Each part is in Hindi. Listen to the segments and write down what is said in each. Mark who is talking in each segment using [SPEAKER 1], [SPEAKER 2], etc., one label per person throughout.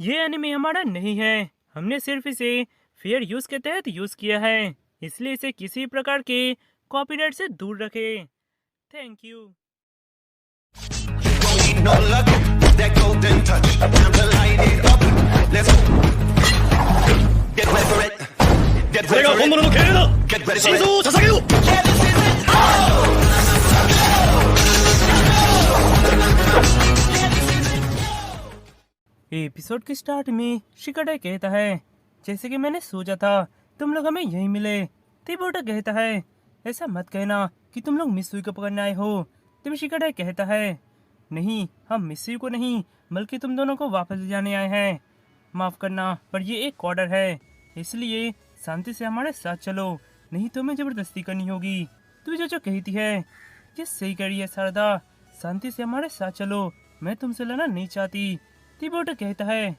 [SPEAKER 1] ये एनिमे हमारा नहीं है। हमने सिर्फ इसे फेयर यूज के तहत यूज किया है, इसलिए इसे किसी प्रकार के कॉपीराइट से दूर रखें। Thank you.
[SPEAKER 2] Don't need no luck, that golden touch. Time to light it up. Let's go. Get ready for it. Get
[SPEAKER 3] これ
[SPEAKER 2] ready
[SPEAKER 3] が
[SPEAKER 2] for
[SPEAKER 3] 本
[SPEAKER 2] it.
[SPEAKER 3] 物の敬礼だ
[SPEAKER 2] Get ready
[SPEAKER 3] 心
[SPEAKER 2] for
[SPEAKER 3] 臓
[SPEAKER 2] it.
[SPEAKER 3] を捧げよう
[SPEAKER 2] Yeah, this is it.
[SPEAKER 1] Episode के स्टार्ट में शिकाडा कहता है, जैसे कि मैंने सोचा था तुम लोग हमें यहीं मिले। तिबोटा कहता है, ऐसा मत कहना कि तुम लोग मिसुई को पकड़ने आए हो। तब शिकाडा कहता है, नहीं, हम मिसुई को नहीं बल्कि तुम दोनों को वापस ले जाने आए हैं। माफ करना, पर ये एक ऑर्डर है, इसलिए शांति से हमारे साथ चलो, नहीं तो हमें जबरदस्ती करनी होगी। तू जो कहती है ये सही कह रही है शारदा, शांति से हमारे साथ चलो, मैं तुमसे लड़ना नहीं चाहती। तिबोटा कहता है,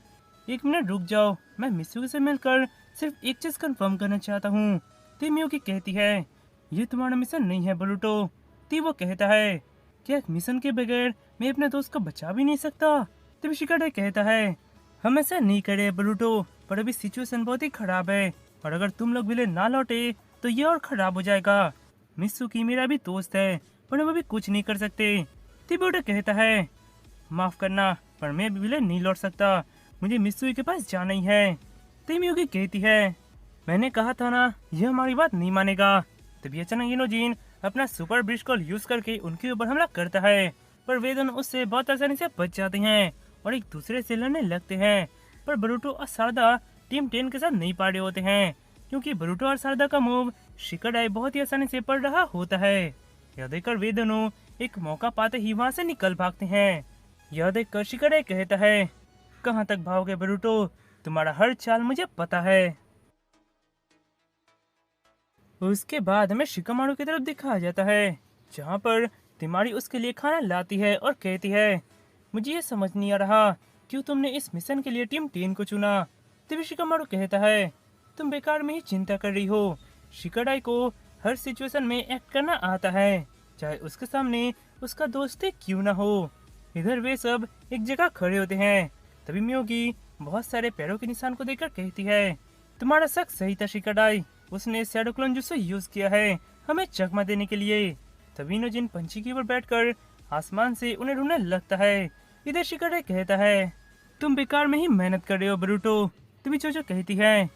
[SPEAKER 1] एक मिनट रुक जाओ, मैं मिसुई से मिलकर सिर्फ एक चीज कंफर्म करना चाहता हूँ। तिमियुकी कहती है, ये तुम्हारा मिशन नहीं है बोरुटो। तिबो कहता है, क्या एक मिशन के बगैर मैं अपने दोस्त को बचा भी नहीं सकता? तब शिकाडा कहता है, हम ऐसा नहीं करे बोरुटो, पर अभी सिचुएशन बहुत ही खराब है और अगर तुम लोग विले ना लौटे तो ये और खराब हो जाएगा। मित्सुकी मेरा भी दोस्त है, पर हम अभी कुछ नहीं कर सकते। तिबोटा कहता है, माफ करना, पर मैं विले नहीं लौट सकता, मुझे मित्सुई के पास जाना ही है। तिमियुकी कहती है, मैंने कहा था ना, यह हमारी बात नहीं मानेगा। तभी अचानक इनोजिन अपना सुपर ब्रिज को यूज करके उनके ऊपर हमला करता है, पर वे दोनों उससे बहुत आसानी से बच जाते हैं और एक दूसरे से लड़ने लगते हैं। पर बोरुटो और शारदा टीम 10 के साथ नहीं पाड़े होते हैं, क्योंकि बोरुटो और शारदा का मूव शिकाडाई बहुत ही आसानी से पड़ रहा होता है। यह देखकर वे दोनों एक मौका पाते ही वहाँ से निकल भागते हैं। यह देखकर शिकाडाई कहता है, कहाँ तक भागोगे बोरुटो, तुम्हारा हर चाल मुझे पता है। उसके बाद हमें शिकामारू की तरफ दिखाया जाता है, जहाँ पर तिमारी उसके लिए खाना लाती है और कहती है, मुझे ये समझ नहीं आ रहा क्यों तुमने इस मिशन के लिए टीम 10 को चुना। तभी शिकामारू कहता है, तुम बेकार में ही चिंता कर रही हो। शिकाडाई को हर सिचुएशन में एक्ट करना आता है, चाहे उसके सामने उसका दोस्त ही क्यों ना हो। इधर वे सब एक जगह खड़े होते हैं। तभी मियोगी बहुत सारे पैरों के निशान को देखकर कहती है, तुम्हारा शक सही था शिकाडाई, उसने शैडो क्लोन जुत्सु यूज किया है हमें चकमा देने के लिए। तभी इनोजिन पंछी के ऊपर बैठकर आसमान से उन्हें ढूंढने लगता है। इधर शिकाडाई कहता है, तुम बेकार में ही मेहनत कर रहे हो बोरुटो। तभी जोजो कहती है,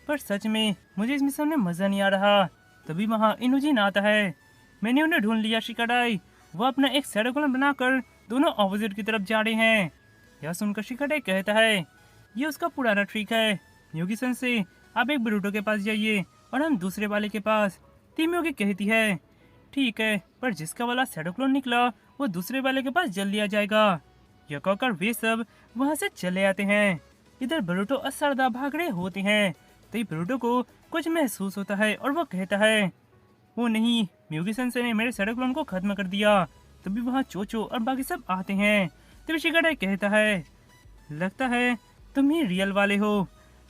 [SPEAKER 1] पर सच में मुझे इस मिशन में मजा नहीं आ रहा। तभी वहाँ इनोजिन आता है, मैंने उन्हें ढूंढ लिया शिकाडाई, वो अपना एक शैडो क्लोन बनाकर दोनों ऑपोजिट की तरफ जा रहे हैं। यह सुनकर शिकाडाई कहता है, ये उसका पुराना ट्रिक है, योगी सन से आप एक बोरुटो के पास जाइए और हम दूसरे वाले के पास। तिमियुकी कहती है, ठीक है, पर जिसका वाला शैडो क्लोन निकला वो दूसरे वाले के पास जल लिया जाएगा। यह कहकर वे सब वहाँ से चले आते हैं। इधर बोरुटो और शारदा भाग रहे होते हैं। तभी बोरुटो को कुछ महसूस होता है और वो कहता है, वो नहीं, मियुगी सेंसे ने मेरे शैडो क्लोन को खत्म कर दिया। तभी वहाँ चोचो और बाकी सब आते हैं। तभी शिकाडाई कहता है, लगता है तुम ही रियल वाले हो।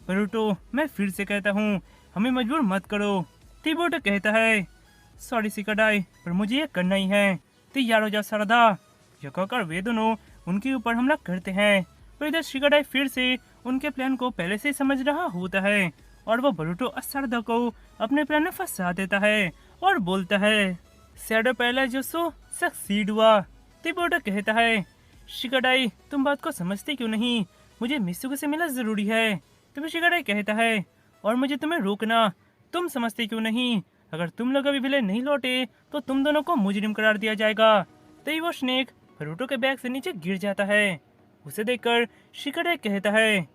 [SPEAKER 1] बोरुटो, मैं फिर से कहता हूँ, हमें मजबूर मत करो। तिबोटा कहता है, सॉरी शिकाडाई, पर मुझे ये करना ही है, तैयार हो जाओ शारदा। यह कहकर वे दोनों उनके ऊपर हमला करते हैं। पर इधर शिकाडाई फिर से उनके प्लान को पहले से समझ रहा होता है और वो बोरुटो और शारदा को अपने प्लान में फंसा देता है और बोलता है, शैडो पहला जुत्सु सक्सीड हुआ। तिबोटा कहता है, शिकाडाई तुम बात को समझते क्यों नहीं, मुझे मित्सुकी से मिलना जरूरी है। तभी शिकाडाई कहता है, और मुझे तुम्हें रोकना, तुम समझते क्यों नहीं, अगर तुम लोग अभी विलेन नहीं लौटे तो तुम दोनों को मुजरिम करार दिया जाएगा। तभी वो स्नेक बोरुटो के बैग से नीचे गिर जाता है। उसे देखकर शिकाडाई कहता है,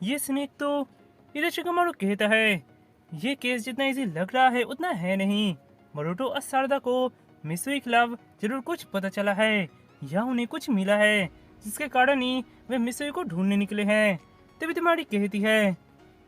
[SPEAKER 1] ये स्नेक तो। इधर शिकामारू कहता है, ये केस जितना इजी लग रहा है उतना है नहीं। बोरुटो और शारदा को मित्सुई के खिलाफ जरूर कुछ पता चला है या उन्हें कुछ मिला है, जिसके कारण ही वे मित्सुई को ढूंढने निकले हैं। तभी तुम्हारी कहती है,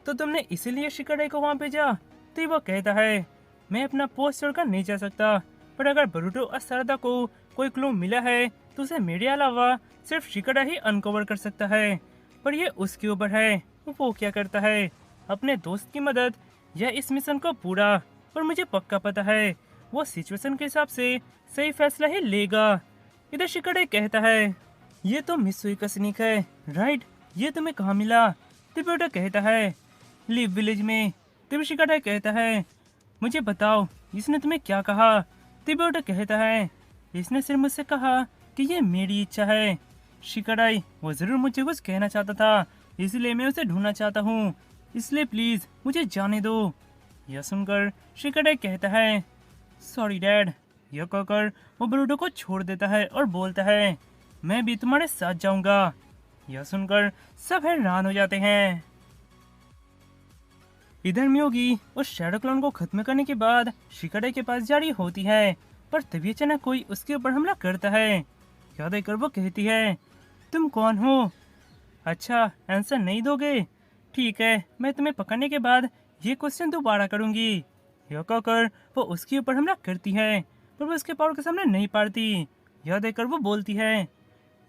[SPEAKER 1] तो तुमने इसीलिए शिकाडाई को वहाँ भेजा? तो वो कहता है, मैं अपना पोस्ट छोड़कर नहीं जा सकता, पर अगर बोरुटो और शारदा को कोई क्लू मिला है तो उसे मेरे अलावा सिर्फ शिकाडाई ही अनकवर कर सकता है। पर ये उसके ऊपर है, वो क्या करता है, अपने दोस्त की मदद या इस मिशन को पूरा। पर मुझे पक्का पता है वो सिचुएशन के हिसाब से सही फैसला ही लेगा। इधर शिकाडाई कहता है, ये तो मित्सुई का स्नीक है, राइट? ये तुम्हें कहाँ मिला? तिब्यूटा कहता है, लिव विलेज में। तब शिकाडाई कहता है, मुझे बताओ इसने तुम्हें क्या कहा? तिब्यूटा कहता है, इसने सिर्फ मुझसे कहा कि ये मेरी इच्छा है। शिकाडाई, वो जरूर मुझे कुछ कहना चाहता था, इसलिए मैं उसे ढूंढना चाहता हूँ, इसलिए प्लीज मुझे जाने दो। यह सुनकर शिकाडाई कहता है, सॉरी डैड। यह कहकर वो बोरुटो को छोड़ देता है और बोलता है, मैं भी तुम्हारे साथ जाऊंगा। यह सुनकर सब हैरान हो जाते हैं। इधर मियोगी उस शैडो क्लोन को खत्म करने के बाद शिकाडाई के पास जा रही होती है, पर तभी अचानक कोई उसके ऊपर हमला करता है। यह देखकर वो कहती है, तुम कौन हो? अच्छा, आंसर नहीं दोगे? ठीक है, मैं तुम्हें पकड़ने के बाद ये क्वेश्चन दोबारा करूंगी। यह कहकर वो उसके ऊपर हमला करती है, पर वो उसके पावर के सामने नहीं पारती। यह देखकर वो बोलती है,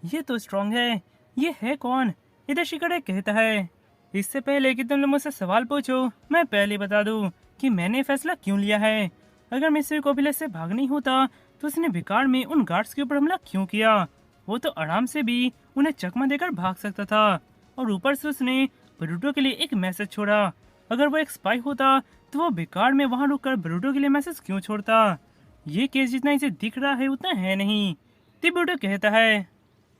[SPEAKER 1] ये तो स्ट्रांग है, ये है कौन? इधर शिकाडाई कहता है, इससे पहले कि तुम लोग मुझसे सवाल पूछो, मैं पहले बता दूं कि मैंने फैसला क्यों लिया है। अगर मिस्टर कोबिलस से भाग नहीं होता तो उसने बेकार में उन गार्ड्स के ऊपर हमला क्यों किया? वो तो आराम से भी उन्हें चकमा देकर भाग सकता था, और ऊपर से उसने बोरुटो के लिए एक मैसेज छोड़ा। अगर वो एक स्पाई होता तो वो बेकार में वहां रुककर बोरुटो के लिए मैसेज क्यों छोड़ता? ये केस जितना इसे दिख रहा है उतना है नहीं। तिब्यूटा कहता है,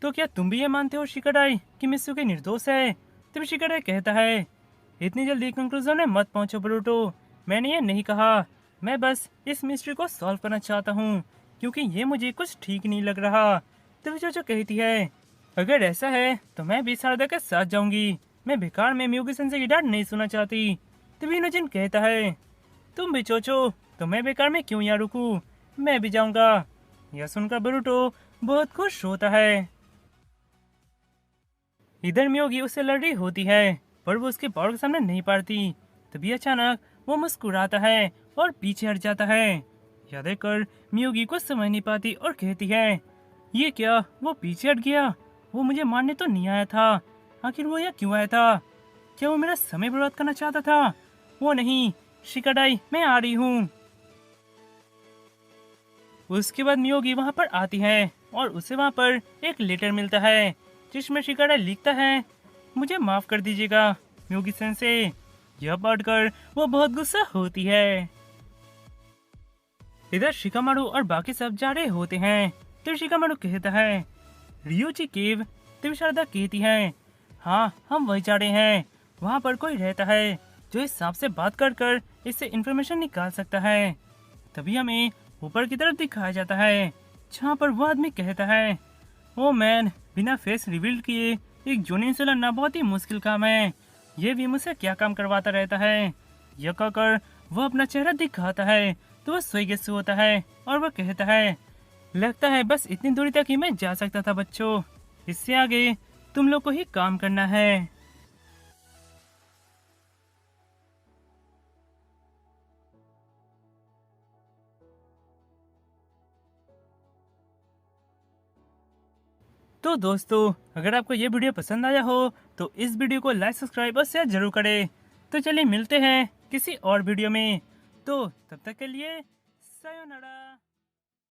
[SPEAKER 1] तो क्या तुम भी ये मानते हो शिकाडाई कि मित्सुकी निर्दोष है? तब शिकाडाई कहता है, इतनी जल्दी कंक्लूजन में मत पहुंचो बोरुटो, मैंने ये नहीं कहा, मैं बस इस मिस्ट्री को सॉल्व करना चाहता हूँ, क्योंकि ये मुझे कुछ ठीक नहीं लग रहा। तब चोचो कहती है, अगर ऐसा है तो मैं भी सारदा के साथ जाऊंगी, मैं बेकार में मियोगी सेंसेई की डांट नहीं सुनना चाहती। तभी इनोजिन कहता है, तुम भी चोचो, तो मैं बेकार में क्यों यहाँ रुकूं, मैं भी जाऊंगा। यह सुनकर बोरुटो बहुत खुश होता है। इधर मियोगी उससे लड़ रही होती है, पर वो उसके पावर के सामने नहीं पारती। तभी अचानक वो मुस्कुराता है और पीछे हट जाता है। यह देखकर मियोगी कुछ समझ नहीं पाती और कहती है, ये क्या, वो पीछे हट गया? वो मुझे मारने तो नहीं आया था, आखिर वो यहाँ क्यों आया था? क्या वो मेरा समय बर्बाद करना चाहता था? वो नहीं, शिकाडाई, मैं आ रही हूँ। उसके बाद मियोगी वहाँ पर आती है और उसे वहाँ पर एक लेटर मिलता है, जिसमें शिकाडाई लिखता है, मुझे माफ कर दीजिएगा मियोगी सेंसेई। यह पढ़कर वो बहुत गुस्सा होती है। इधर शिकामारु और बाकी सब जा रहे होते हैं, तो शिकामारु कहता है, रियोची केव। तब शारदा कहती है, हाँ हम वही जा रहे हैं, वहाँ पर कोई रहता है जो इस सांप से बात कर कर इससे इंफॉर्मेशन निकाल सकता है। तभी हमें ऊपर की तरफ दिखाया जाता है, जहाँ पर वो आदमी कहता है, ओ मैन, बिना फेस रिवील किए एक जोनिन से लड़ना बहुत ही मुश्किल काम है, ये भी मुझसे क्या काम करवाता रहता है। यह कहकर वो अपना चेहरा दिखाता है, तो वह स्वर्गस्थ होता है और वह कहता है, लगता है बस इतनी दूरी तक ही मैं जा सकता था बच्चों, इससे आगे तुम लोग को ही काम करना है। तो दोस्तों, अगर आपको ये वीडियो पसंद आया हो तो इस वीडियो को लाइक, सब्सक्राइब और शेयर जरूर करें। तो चलिए मिलते हैं किसी और वीडियो में, तो तब तक के लिए सायोनारा।